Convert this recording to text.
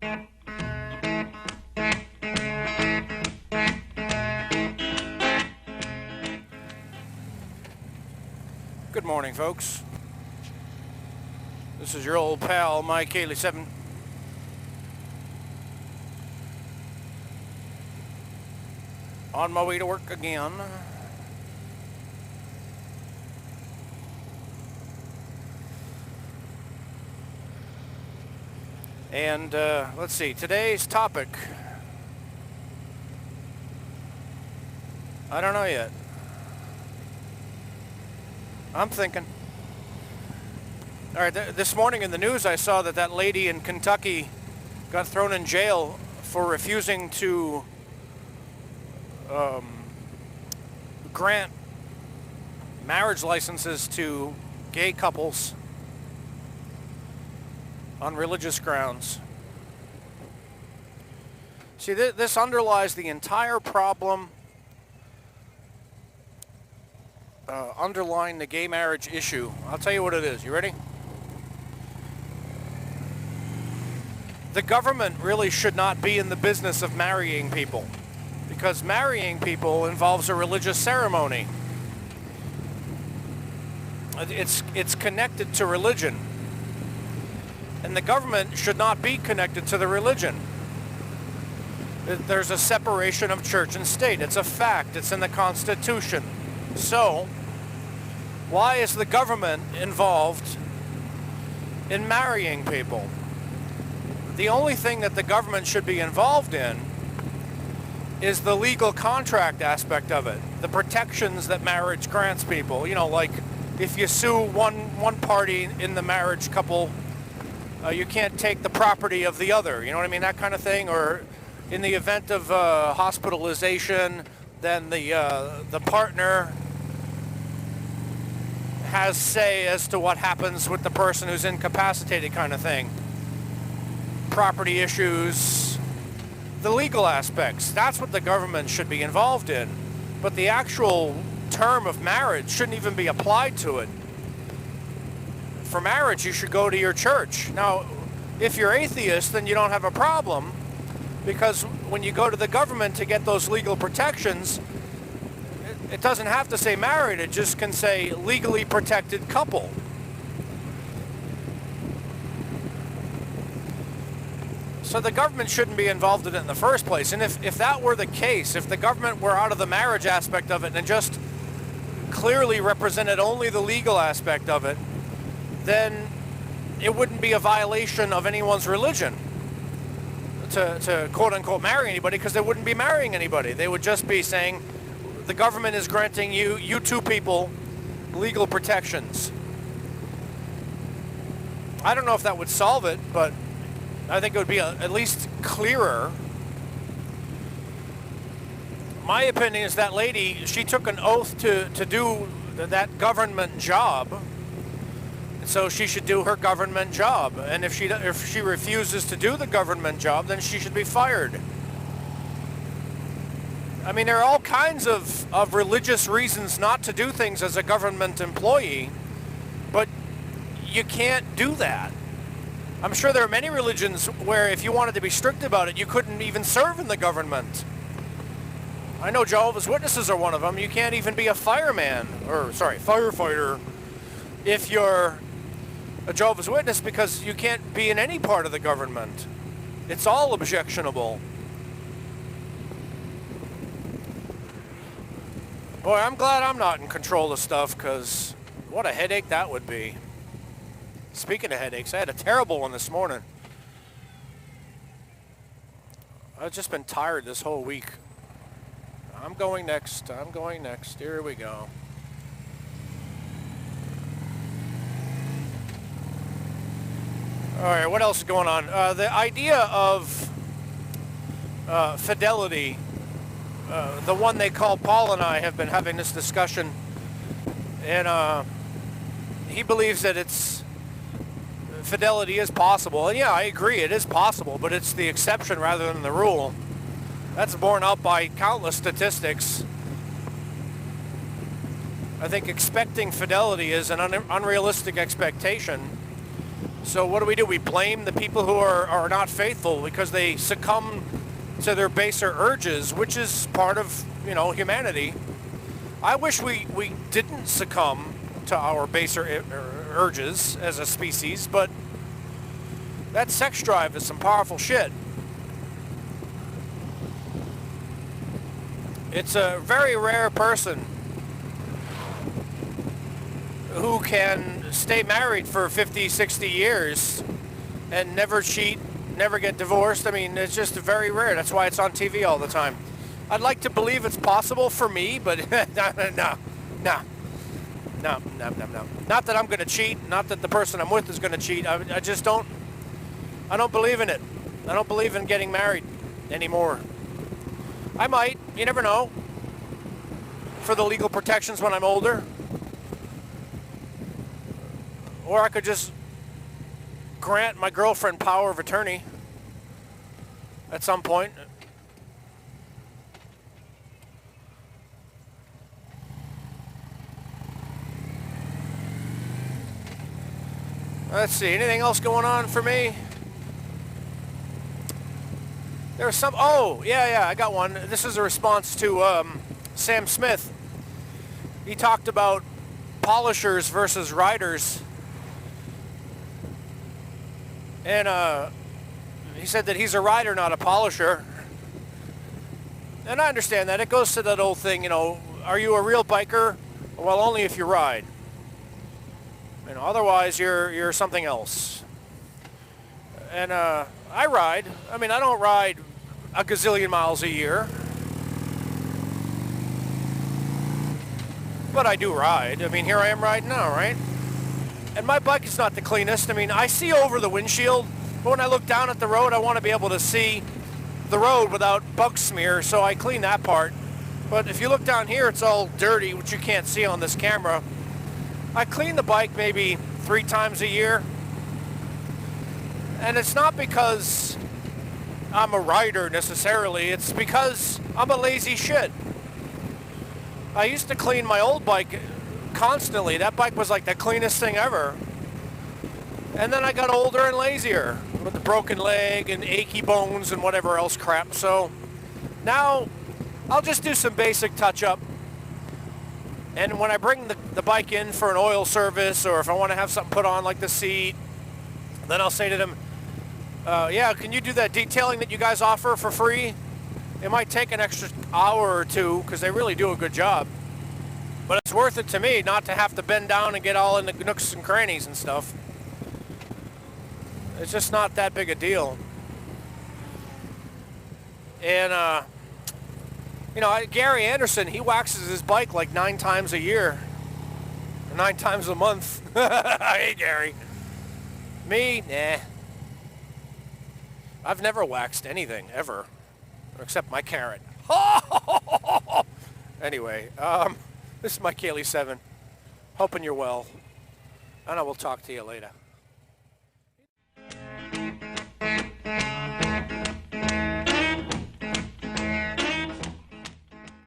Good morning, folks. This is your old pal, Mike Haley 7. On my way to work again. And let's see, today's topic. I don't know yet. I'm thinking. All right, this morning in the news I saw that lady in Kentucky got thrown in jail for refusing to grant marriage licenses to gay couples on religious grounds. See, this underlies the entire problem underlying the gay marriage issue. I'll tell you what it is. You ready? The government really should not be in the business of marrying people, because marrying people involves a religious ceremony. It's connected to religion. And the government should not be connected to the religion. There's a separation of church and state. It's a fact. It's in the Constitution. So, why is the government involved in marrying people? The only thing that the government should be involved in is the legal contract aspect of it. The protections that marriage grants people. You know, like if you sue one party in the marriage couple, you can't take the property of the other. You know what I mean? That kind of thing. Or in the event of hospitalization, then the partner has say as to what happens with the person who's incapacitated, kind of thing. Property issues, the legal aspects. That's what the government should be involved in. But the actual term of marriage shouldn't even be applied to it. For marriage, you should go to your church. Now, if you're atheist, then you don't have a problem, because when you go to the government to get those legal protections, it doesn't have to say married, it just can say legally protected couple. So the government shouldn't be involved in it in the first place. And if that were the case, if the government were out of the marriage aspect of it and just clearly represented only the legal aspect of it, then it wouldn't be a violation of anyone's religion to quote-unquote marry anybody, because they wouldn't be marrying anybody. They would just be saying the government is granting you two people legal protections. I don't know if that would solve it, but I think it would be at least clearer. My opinion is that lady, she took an oath to do that government job, so she should do her government job. And if she refuses to do the government job, then she should be fired. I mean, there are all kinds of religious reasons not to do things as a government employee, but you can't do that. I'm sure there are many religions where if you wanted to be strict about it, you couldn't even serve in the government. I know Jehovah's Witnesses are one of them. You can't even be a firefighter if you're a Jehovah's Witness, because you can't be in any part of the government. It's all objectionable. Boy, I'm glad I'm not in control of stuff, because what a headache that would be. Speaking of headaches, I had a terrible one this morning. I've just been tired this whole week. I'm going next. Here we go. All right, what else is going on? The idea of Fidelity, the one they call Paul and I have been having this discussion, and he believes that Fidelity is possible. And yeah, I agree, it is possible, but it's the exception rather than the rule. That's borne out by countless statistics. I think expecting fidelity is an unrealistic expectation. So what do? We blame the people who are not faithful because they succumb to their baser urges, which is part of, humanity. I wish we didn't succumb to our baser urges as a species, but that sex drive is some powerful shit. It's a very rare person who can stay married for 50, 60 years and never cheat, never get divorced. I mean, it's just very rare. That's why it's on TV all the time. I'd like to believe it's possible for me, but no. Not that I'm going to cheat. Not that the person I'm with is going to cheat. I just don't. I don't believe in it. I don't believe in getting married anymore. I might. You never know. For the legal protections when I'm older. Or I could just grant my girlfriend power of attorney at some point. Let's see, anything else going on for me? There's some, yeah, I got one. This is a response to Sam Smith. He talked about polishers versus riders. And he said that he's a rider, not a polisher. And I understand that. It goes to that old thing, are you a real biker? Well, only if you ride. Otherwise you're something else. And I ride. I mean, I don't ride a gazillion miles a year. But I do ride. I mean, here I am riding now, right? And my bike is not the cleanest. I mean, I see over the windshield, but when I look down at the road, I want to be able to see the road without bug smear, so I clean that part. But if you look down here, it's all dirty, which you can't see on this camera. I clean the bike maybe 3 times a year. And it's not because I'm a rider necessarily, it's because I'm a lazy shit. I used to clean my old bike constantly. That bike was like the cleanest thing ever. And then I got older and lazier with the broken leg and achy bones and whatever else crap. So now I'll just do some basic touch-up. And when I bring the bike in for an oil service, or if I want to have something put on like the seat, then I'll say to them, yeah, can you do that detailing that you guys offer for free? It might take an extra hour or two because they really do a good job. But it's worth it to me not to have to bend down and get all in the nooks and crannies and stuff. It's just not that big a deal. And, Gary Anderson, he waxes his bike like 9 times a year. Or 9 times a month. Hey, Gary. Me? Nah. I've never waxed anything, ever. Except my carrot. Anyway, this is Mike Haley 7. Hoping you're well. And I will talk to you later.